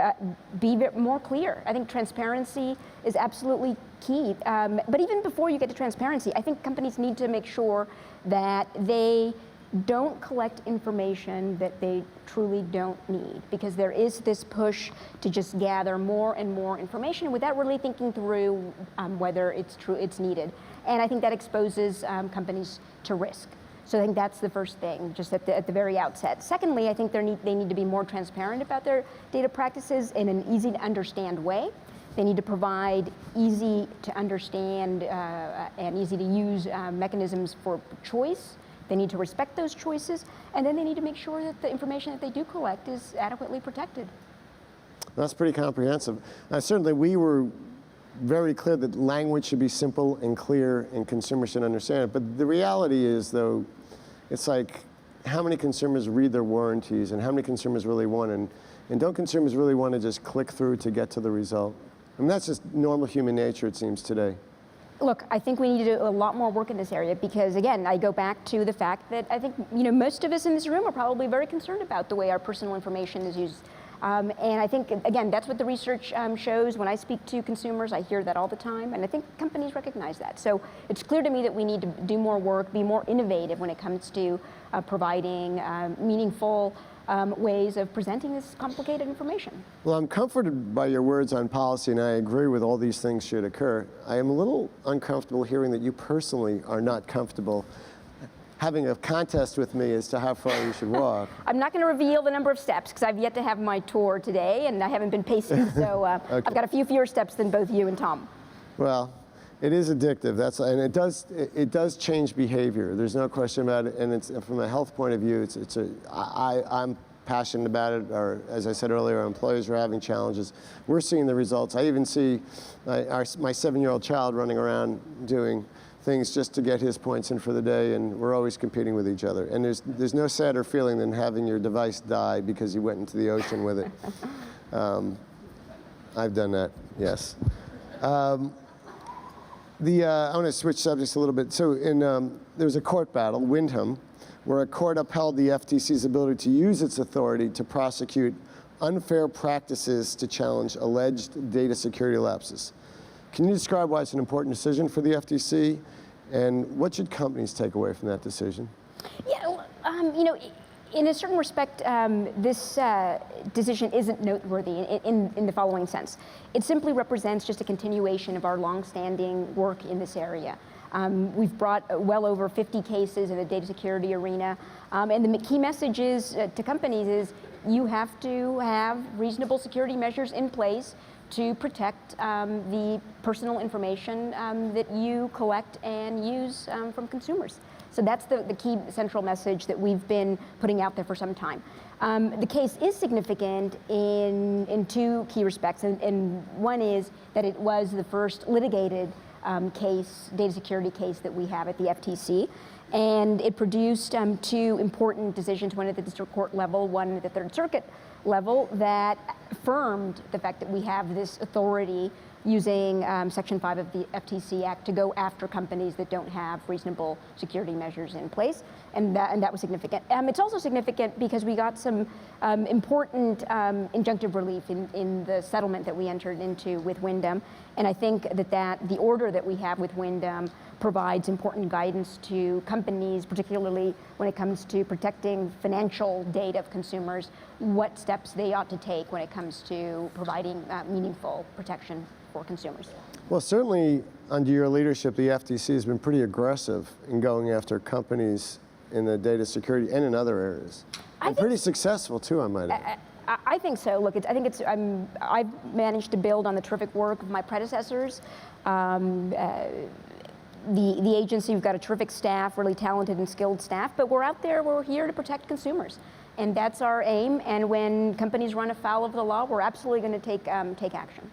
C: be more clear. I think transparency is absolutely key. But even before you get to transparency, I think companies need to make sure that they don't collect information that they truly don't need, because there is this push to just gather more and more information without really thinking through whether it's needed. And I think that exposes companies to risk. So I think that's the first thing, just at the very outset. Secondly, I think they need to be more transparent about their data practices in an easy to understand way. They need to provide easy to understand and easy to use mechanisms for choice. They need to respect those choices, and then they need to make sure that the information that they do collect is adequately protected.
B: That's pretty comprehensive. Certainly, we were very clear that language should be simple and clear, and consumers should understand it. But the reality is, though, it's like, how many consumers read their warranties, and how many consumers really want, and don't consumers really want to just click through to get to the result? I mean, that's just normal human nature, it seems, today.
C: Look, I think we need to do a lot more work in this area because, again, I go back to the fact that I think most of us in this room are probably very concerned about the way our personal information is used. And I think, again, that's what the research shows. When I speak to consumers, I hear that all the time, and I think companies recognize that. So it's clear to me that we need to do more work, be more innovative when it comes to providing meaningful ways of presenting this complicated information.
B: Well, I'm comforted by your words on policy, and I agree with all these things should occur. I am a little uncomfortable hearing that you personally are not comfortable having a contest with me as to how far you should walk.
C: I'm not going to reveal the number of steps because I've yet to have my tour today, and I haven't been pacing, so okay. I've got a few fewer steps than both you and Tom.
B: Well, it is addictive. And it does change behavior. There's no question about it. And it's from a health point of view, I'm passionate about it. Or as I said earlier, our employees are having challenges. We're seeing the results. I even see my 7-year-old child running around doing things just to get his points in for the day, and we're always competing with each other. And there's no sadder feeling than having your device die because you went into the ocean with it. I've done that, yes. I want to switch subjects a little bit. So there was a court battle, Windham, where a court upheld the FTC's ability to use its authority to prosecute unfair practices to challenge alleged data security lapses. Can you describe why it's an important decision for the FTC, and what should companies take away from that decision?
C: Yeah, in a certain respect, this decision isn't noteworthy in the following sense. It simply represents just a continuation of our longstanding work in this area. We've brought well over 50 cases in the data security arena, and the key message is to companies is you have to have reasonable security measures in place to protect the personal information that you collect and use from consumers. So that's the key central message that we've been putting out there for some time. The case is significant in two key respects, and one is that it was the first litigated data security case that we have at the FTC. And it produced two important decisions, one at the district court level, one at the Third Circuit level, that affirmed the fact that we have this authority using Section 5 of the FTC Act to go after companies that don't have reasonable security measures in place, and that was significant. It's also significant because we got some important injunctive relief in the settlement that we entered into with Wyndham, and I think that the order that we have with Wyndham provides important guidance to companies, particularly when it comes to protecting financial data of consumers, what steps they ought to take when it comes to providing meaningful protection for consumers.
B: Well, certainly under your leadership, the FTC has been pretty aggressive in going after companies in the data security and in other areas. And pretty successful too, I might add.
C: I think so. Look, I've managed to build on the terrific work of my predecessors. The agency, we've got a terrific staff, really talented and skilled staff, but we're out there, we're here to protect consumers. And that's our aim, and when companies run afoul of the law, we're absolutely going to take action.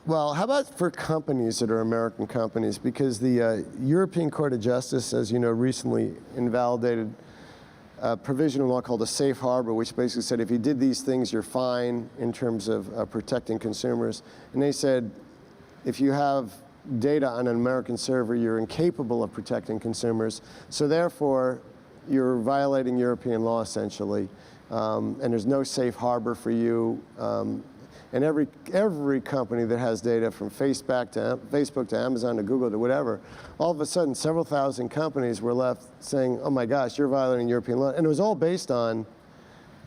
B: Well, how about for companies that are American companies? Because the European Court of Justice, as you know, recently invalidated a provision of law called a safe harbor, which basically said if you did these things, you're fine in terms of protecting consumers. And they said if you have data on an American server, you're incapable of protecting consumers. So therefore, you're violating European law essentially, and there's no safe harbor for you. And every company that has data from Facebook to Amazon to Google to whatever, all of a sudden several thousand companies were left saying, oh my gosh, you're violating European law. And it was all based on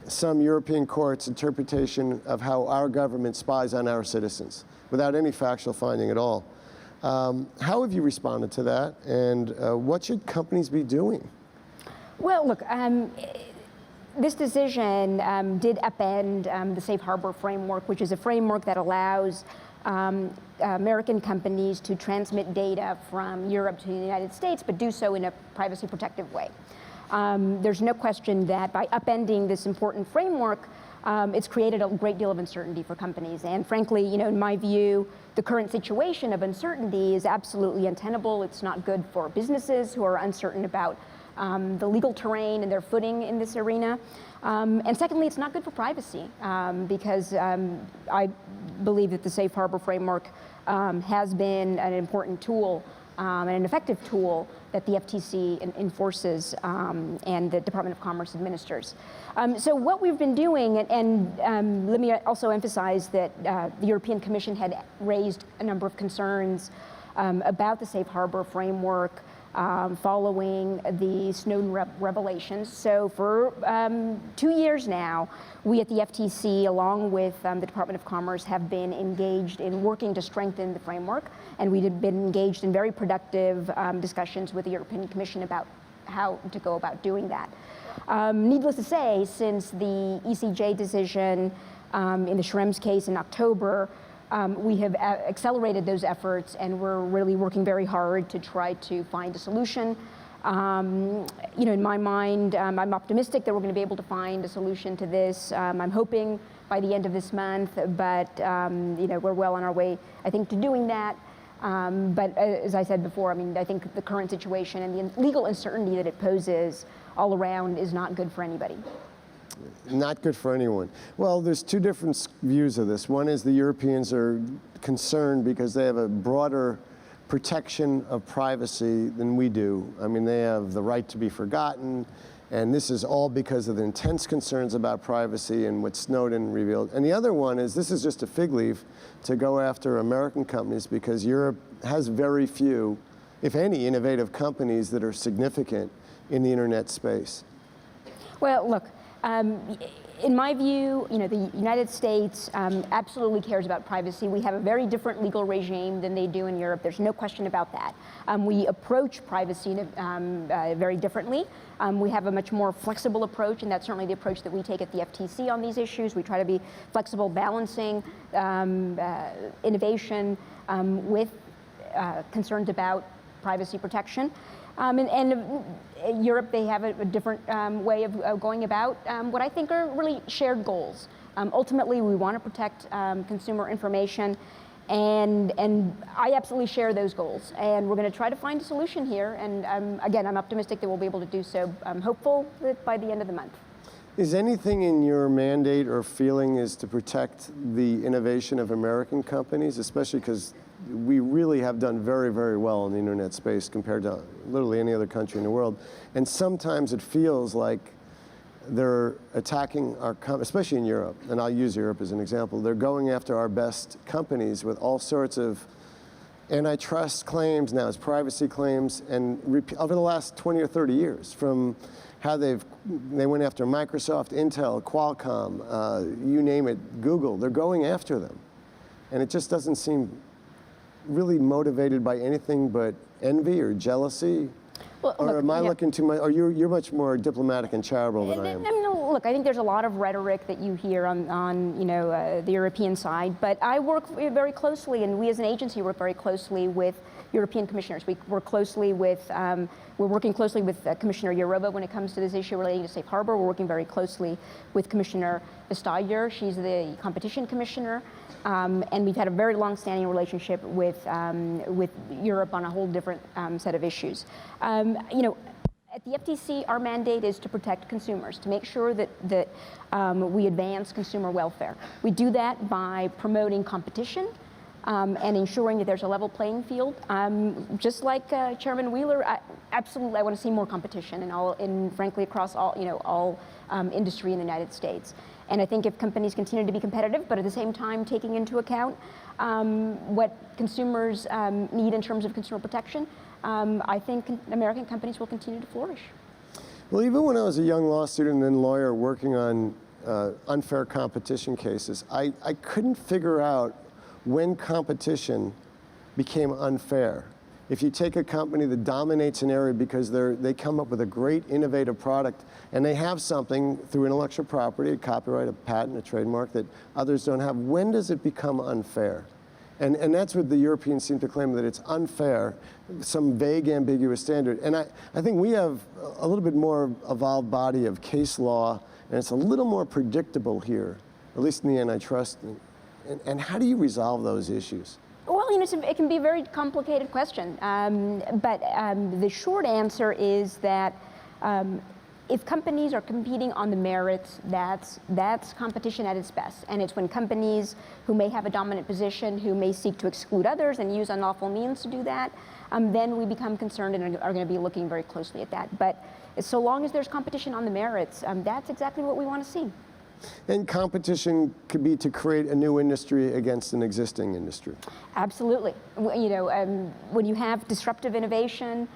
B: some European court's interpretation of how our government spies on our citizens without any factual finding at all. How have you responded to that, and what should companies be doing?
C: Well, look, this decision did upend the safe harbor framework, which is a framework that allows American companies to transmit data from Europe to the United States, but do so in a privacy protective way. There's no question that by upending this important framework, it's created a great deal of uncertainty for companies. And frankly, in my view, the current situation of uncertainty is absolutely untenable. It's not good for businesses who are uncertain about the legal terrain and their footing in this arena. And secondly, it's not good for privacy because I believe that the safe harbor framework has been an important tool and an effective tool that the FTC enforces and the Department of Commerce administers. So what we've been doing, and let me also emphasize that the European Commission had raised a number of concerns about the safe harbor framework following the Snowden revelations. So for 2 years now, we at the FTC, along with the Department of Commerce, have been engaged in working to strengthen the framework, and we have been engaged in very productive discussions with the European Commission about how to go about doing that. Needless to say, since the ECJ decision in the Schrems case in October, we have accelerated those efforts, and we're really working very hard to try to find a solution. In my mind, I'm optimistic that we're going to be able to find a solution to this. I'm hoping by the end of this month, but we're well on our way, I think, to doing that. But as I said before, I think the current situation and the legal uncertainty that it poses all around is not good for anybody.
B: Not good for anyone. Well, there's two different views of this. One is the Europeans are concerned because they have a broader protection of privacy than we do. They have the right to be forgotten, and this is all because of the intense concerns about privacy and what Snowden revealed. And the other one is this is just a fig leaf to go after American companies because Europe has very few, if any, innovative companies that are significant in the internet space.
C: Well, look, in my view, the United States absolutely cares about privacy. We have a very different legal regime than they do in Europe. There's no question about that. We approach privacy very differently. We have a much more flexible approach, and that's certainly the approach that we take at the FTC on these issues. We try to be flexible, balancing innovation with concerns about privacy protection. And Europe, they have a different way of going about what I think are really shared goals. Ultimately, we want to protect consumer information, and I absolutely share those goals. And we're going to try to find a solution here. And again, I'm optimistic that we'll be able to do so. I'm hopeful that by the end of the month.
B: Is anything in your mandate or feeling is to protect the innovation of American companies, especially because we really have done very, very well in the internet space compared to literally any other country in the world. And sometimes it feels like they're attacking our, especially in Europe, and I'll use Europe as an example, they're going after our best companies with all sorts of antitrust claims, now it's privacy claims, and over the last 20 or 30 years, from how they went after Microsoft, Intel, Qualcomm, you name it, Google, they're going after them. And it just doesn't seem really motivated by anything but envy or jealousy?
C: Well,
B: Or
C: look,
B: am I
C: yeah.
B: looking too much? Or you're much more diplomatic and charitable than I am.
C: No, look, I think there's a lot of rhetoric that you hear on the European side, but I work very closely, and we as an agency work very closely with European commissioners. We work closely with, we're working closely with Commissioner Jourova when it comes to this issue relating to safe harbor. We're working very closely with Commissioner Vestager. She's the competition commissioner. And we've had a very long-standing relationship with Europe on a whole different set of issues. At the FTC, our mandate is to protect consumers, to make sure that we advance consumer welfare. We do that by promoting competition and ensuring that there's a level playing field. Just like Chairman Wheeler, absolutely, I want to see more competition and frankly, across all industry in the United States. And I think if companies continue to be competitive, but at the same time taking into account what consumers need in terms of consumer protection, I think American companies will continue to flourish.
B: Well, even when I was a young law student and then lawyer working on unfair competition cases, I couldn't figure out when competition became unfair. If you take a company that dominates an area because they come up with a great innovative product and they have something through intellectual property, a copyright, a patent, a trademark that others don't have, when does it become unfair? And that's what the Europeans seem to claim, that it's unfair, some vague, ambiguous standard. And I think we have a little bit more evolved body of case law, and it's a little more predictable here, at least in the antitrust. And how do you resolve those issues?
C: Well, it can be a very complicated question, but the short answer is that if companies are competing on the merits, that's competition at its best. And it's when companies who may have a dominant position, who may seek to exclude others and use unlawful means to do that, then we become concerned and are going to be looking very closely at that. But so long as there's competition on the merits, that's exactly what we want to see.
B: And competition could be to create a new industry against an existing industry.
C: Absolutely. When you have disruptive innovation,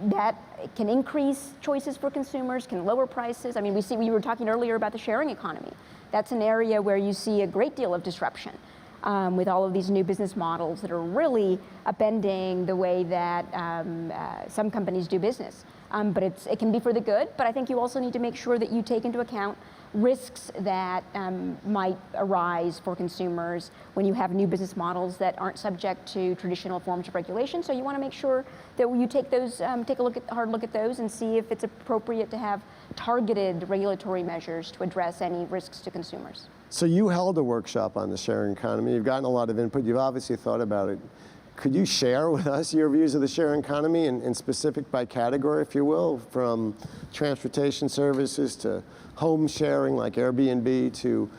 C: that can increase choices for consumers, can lower prices. I mean, we were talking earlier about the sharing economy. That's an area where you see a great deal of disruption with all of these new business models that are really upending the way that some companies do business. But it can be for the good, but I think you also need to make sure that you take into account risks that might arise for consumers when you have new business models that aren't subject to traditional forms of regulation. So you want to make sure that you take a hard look at those and see if it's appropriate to have targeted regulatory measures to address any risks to consumers.
B: So you held a workshop on the sharing economy. You've gotten a lot of input. You've obviously thought about it. Could you share with us your views of the sharing economy and specific by category, if you will, from transportation services to home sharing like Airbnb to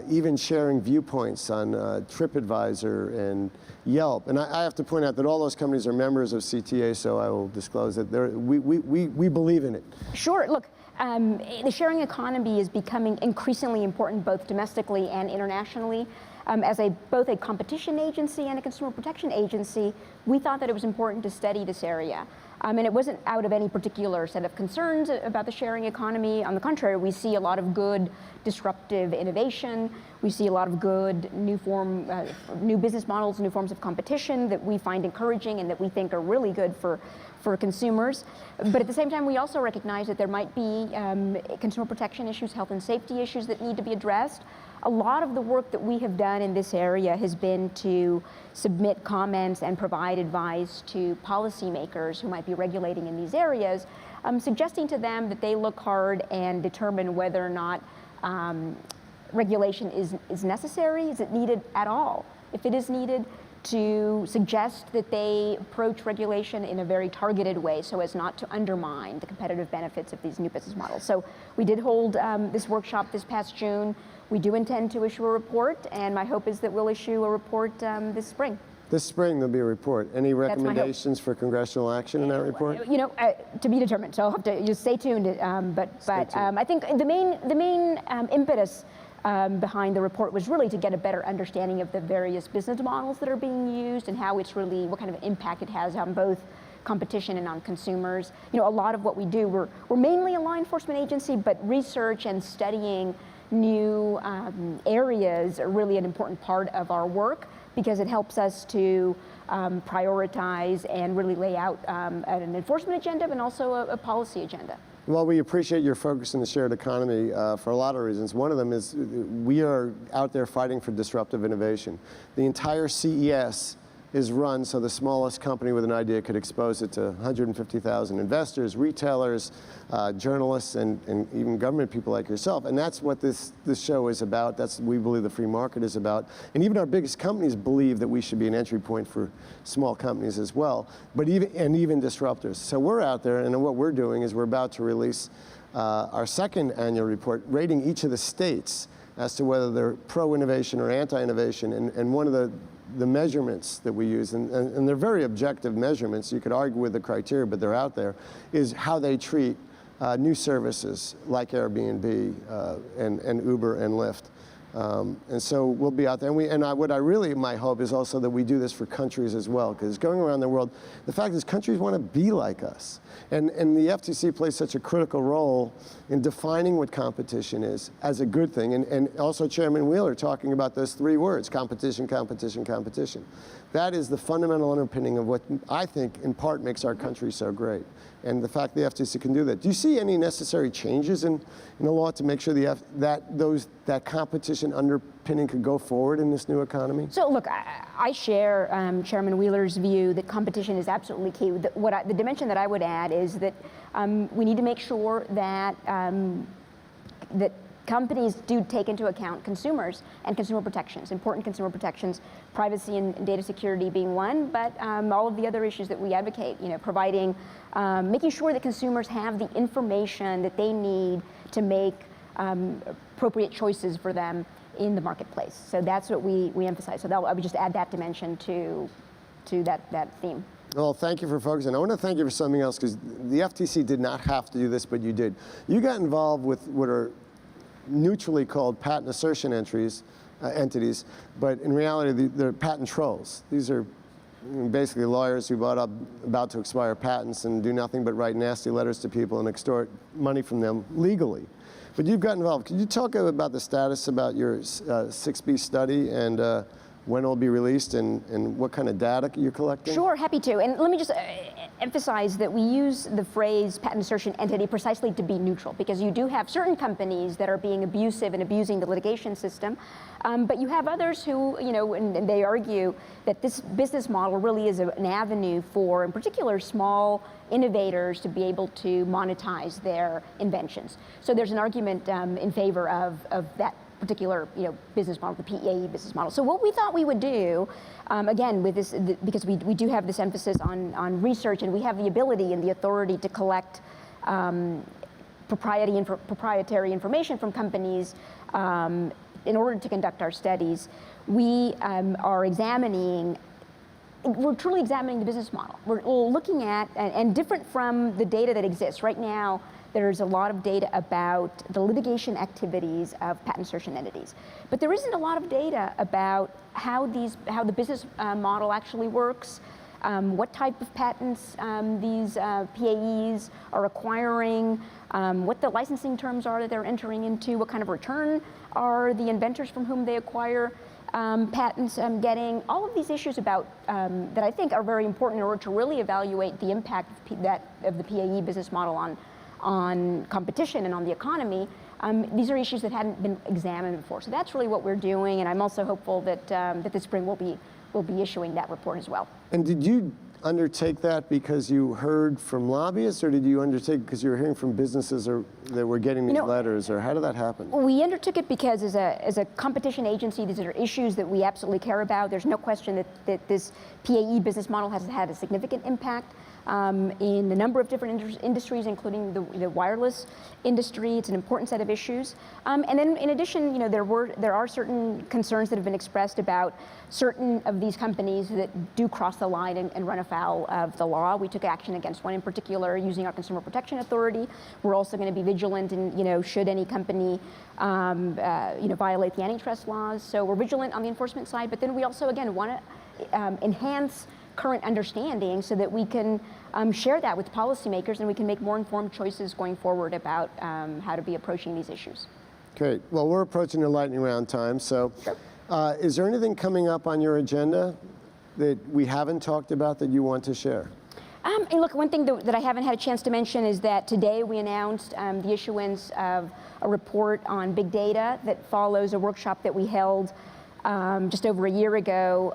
B: even sharing viewpoints on TripAdvisor and Yelp? And I have to point out that all those companies are members of CTA, so I will disclose that we believe in it.
C: Sure. Look, the sharing economy is becoming increasingly important both domestically and internationally. As both a competition agency and a consumer protection agency, we thought that it was important to study this area. And it wasn't out of any particular set of concerns about the sharing economy. On the contrary, we see a lot of good disruptive innovation. We see a lot of good new business models, new forms of competition that we find encouraging and that we think are really good for consumers. But at the same time, we also recognize that there might be consumer protection issues, health and safety issues that need to be addressed. A lot of the work that we have done in this area has been to submit comments and provide advice to policymakers who might be regulating in these areas, suggesting to them that they look hard and determine whether or not regulation is necessary. Is it needed at all? If it is needed, to suggest that they approach regulation in a very targeted way so as not to undermine the competitive benefits of these new business models. So we did hold this workshop this past June. We do intend to issue a report, and my hope is that we'll issue a report this spring.
B: This spring there'll be a report. Any recommendations for congressional action in that report?
C: To be determined. So I'll have to just stay tuned. But I think the main impetus behind the report was really to get a better understanding of the various business models that are being used and how it's really, what kind of impact it has on both competition and on consumers. A lot of what we do, we're mainly a law enforcement agency, but research and studying new areas are really an important part of our work. because it helps us to prioritize and really lay out an enforcement agenda, but also a policy agenda.
B: Well, we appreciate your focus in the shared economy for a lot of reasons. One of them is we are out there fighting for disruptive innovation. The entire CES is run so the smallest company with an idea could expose it to 150,000 investors, retailers, journalists, and even government people like yourself. And that's what this show is about. That's what we believe the free market is about. And even our biggest companies believe that we should be an entry point for small companies as well, but even disruptors. So we're out there, and what we're doing is we're about to release our second annual report rating each of the states as to whether they're pro-innovation or anti-innovation. And one of the measurements that we use, and they're very objective measurements, you could argue with the criteria, but they're out there, is how they treat new services like Airbnb and Uber and Lyft. And so we'll be out there. My hope is also that we do this for countries as well, because going around the world, the fact is countries want to be like us. And the FTC plays such a critical role in defining what competition is as a good thing. And also Chairman Wheeler talking about those three words, competition, competition, competition. That is the fundamental underpinning of what I think in part makes our country so great. And the fact the FTC can do that. Do you see any necessary changes in the law to make sure that competition underpinning could go forward in this new economy?
C: So look, I share Chairman Wheeler's view that competition is absolutely key. The dimension that I would add is that we need to make sure that that companies do take into account consumers and consumer protections, important consumer protections, privacy and data security being one, but all of the other issues that we advocate, providing, making sure that consumers have the information that they need to make appropriate choices for them in the marketplace. So that's what we emphasize. So I would just add that dimension to that theme.
B: Well, thank you for focusing. I want to thank you for something else, because the FTC did not have to do this, but you did. You got involved with what are neutrally called patent assertion entities, but in reality, they're patent trolls. These are basically lawyers who bought up about to expire patents and do nothing but write nasty letters to people and extort money from them legally. But you've got involved. Could you talk about the status about your 6B study and when it will be released and what kind of data you're collecting?
C: Sure, happy to. And let me just emphasize that we use the phrase patent assertion entity precisely to be neutral, because you do have certain companies that are being abusive and abusing the litigation system, but you have others who, and they argue that this business model really is an avenue for, in particular, small innovators to be able to monetize their inventions. So there's an argument in favor of that particular business model, the PAE business model. So what we thought we would do, again, with this, because we do have this emphasis on research, and we have the ability and the authority to collect proprietary information from companies in order to conduct our studies, we are we're truly examining the business model. We're looking at, and different from the data that exists right now, there's a lot of data about the litigation activities of patent assertion entities. But there isn't a lot of data about how the business model actually works, what type of patents these PAEs are acquiring, what the licensing terms are that they're entering into, what kind of return are the inventors from whom they acquire patents getting. All of these issues about that I think are very important in order to really evaluate the impact of the PAE business model on competition and on the economy. These are issues that hadn't been examined before. So that's really what we're doing, and I'm also hopeful that that this spring we'll be issuing that report as well.
B: And did you undertake that because you heard from lobbyists, or did you undertake because you were hearing from businesses that were getting these letters, or how did that happen?
C: We undertook it because as a competition agency, these are issues that we absolutely care about. There's no question that this PAE business model has had a significant impact in a number of different industries, including the wireless industry. It's an important set of issues. And then in addition, there are certain concerns that have been expressed about certain of these companies that do cross the line and run afoul of the law. We took action against one in particular using our Consumer Protection Authority. We're also going to be vigilant in, should any company violate the antitrust laws. So we're vigilant on the enforcement side, but then we also, again, want to enhance current understanding so that we can share that with policymakers and we can make more informed choices going forward about how to be approaching these issues.
B: Great. Well, we're approaching the lightning round time, so
C: sure.
B: Is there anything coming up on your agenda that we haven't talked about that you want to share?
C: And look, one thing that I haven't had a chance to mention is that today we announced the issuance of a report on big data that follows a workshop that we held just over a year ago,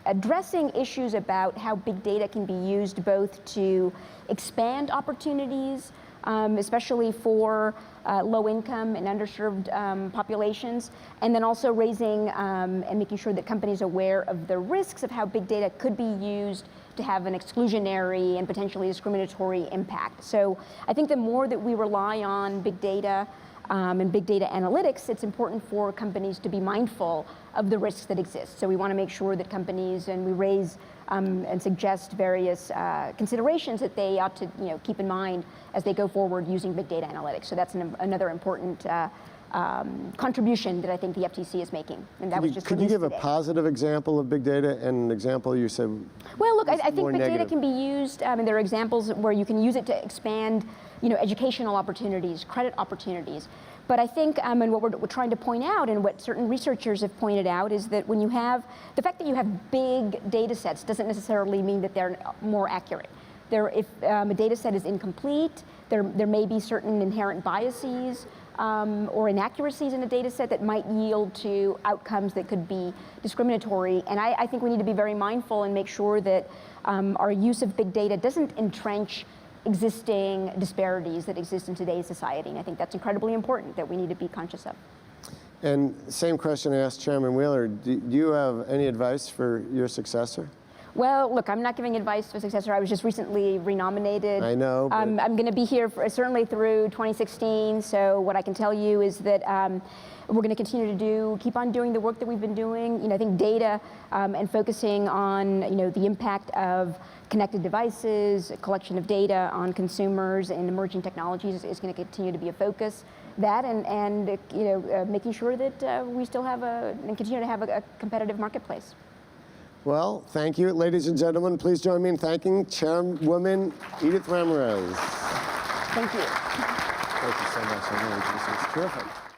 C: addressing issues about how big data can be used both to expand opportunities, especially for low-income and underserved populations, and then also raising and making sure that companies are aware of the risks of how big data could be used to have an exclusionary and potentially discriminatory impact. So I think the more that we rely on big data and big data analytics, it's important for companies to be mindful of the risks that exist. So we want to make sure that companies, and we raise and suggest various considerations that they ought to keep in mind as they go forward using big data analytics. So that's another important contribution that I think the FTC is making. And that was just
B: Could you give
C: today.
B: a positive example of big data and an example you said?
C: Well, look, I think
B: more
C: big data
B: negative?
C: can be used, and there are examples where you can use it to expand educational opportunities, credit opportunities. But I think, and what we're trying to point out, and what certain researchers have pointed out, is that when you have, the fact that you have big data sets doesn't necessarily mean that they're more accurate. If a data set is incomplete, there may be certain inherent biases or inaccuracies in a data set that might yield to outcomes that could be discriminatory. And I think we need to be very mindful and make sure that our use of big data doesn't entrench existing disparities that exist in today's society. And I think that's incredibly important that we need to be conscious of.
B: And same question I asked Chairman Wheeler. Do you have any advice for your successor?
C: Well, look, I'm not giving advice to a successor. I was just recently renominated.
B: I know. But
C: I'm going to be here certainly through 2016. So what I can tell you is that we're going to continue to keep on doing the work that we've been doing. I think data and focusing on the impact of connected devices, collection of data on consumers and emerging technologies is going to continue to be a focus. That and making sure that we still have and continue to have a competitive marketplace.
B: Well, thank you, ladies and gentlemen. Please join me in thanking Chairwoman Edith Ramirez.
C: Thank you.
B: Thank you so much. I know this is terrific.